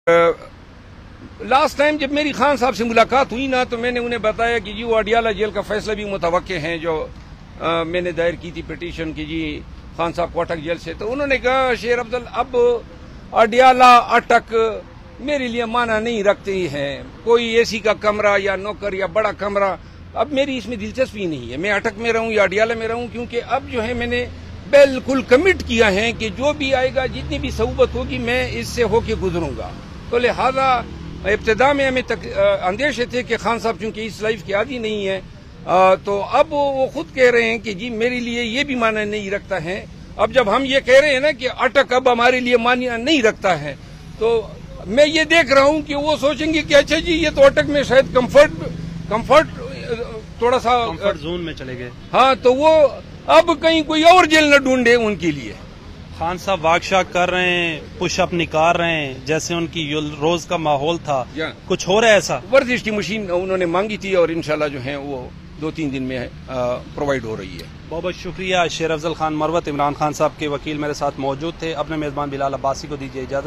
Last time जब मेरी खान साहब से मुलाकात हुई ना, तो मैंने उन्हें बताया कि जी वो अडियाला जेल का फैसला भी मुतवक्के हैं जो मैंने दायर की थी पिटीशन की जी खान साहब को अटक जेल से। तो उन्होंने कहा शेर अफजल अब अडियाला अटक मेरे लिए माना नहीं रखती है, कोई एसी का कमरा या नौकर या बड़ा कमरा अब मेरी इसमें दिलचस्पी नहीं है, मैं अटक में रहूं या अडियाला में रहूं, क्योंकि अब जो है मैंने बिल्कुल कमिट किया है कि जो भी आएगा जितनी भी सहूबत होगी मैं इससे होके गुजरूंगा। तो लिहाजा इब्तिदा में हमें अंदेशे थे कि खान साहब चूंकि इस लाइफ के आदी नहीं है, तो अब वो खुद कह रहे हैं कि जी मेरे लिए ये भी माना नहीं रखता है। अब जब हम ये कह रहे हैं ना कि अटक अब हमारे लिए माना नहीं रखता है, तो मैं ये देख रहा हूं कि वो सोचेंगे कि अच्छा जी ये तो अटक में शायद कंफर्ट थोड़ा सा कंफर्ट जोन में चले गए। हाँ, तो वो अब कहीं कोई और जेल न ढूंढे उनके लिए। खान साहब वाकशा कर रहे हैं, पुशअप निकाल रहे हैं, जैसे उनकी रोज का माहौल था, कुछ हो रहा है ऐसा? वर्जिश की मशीन उन्होंने मांगी थी और इंशाल्लाह जो है वो 2-3 दिन में प्रोवाइड हो रही है। बहुत बहुत शुक्रिया। शेर अफजल खान मरवत इमरान खान साहब के वकील मेरे साथ मौजूद थे। अपने मेजबान बिलाल अब्बासी को दीजिए इजाजत।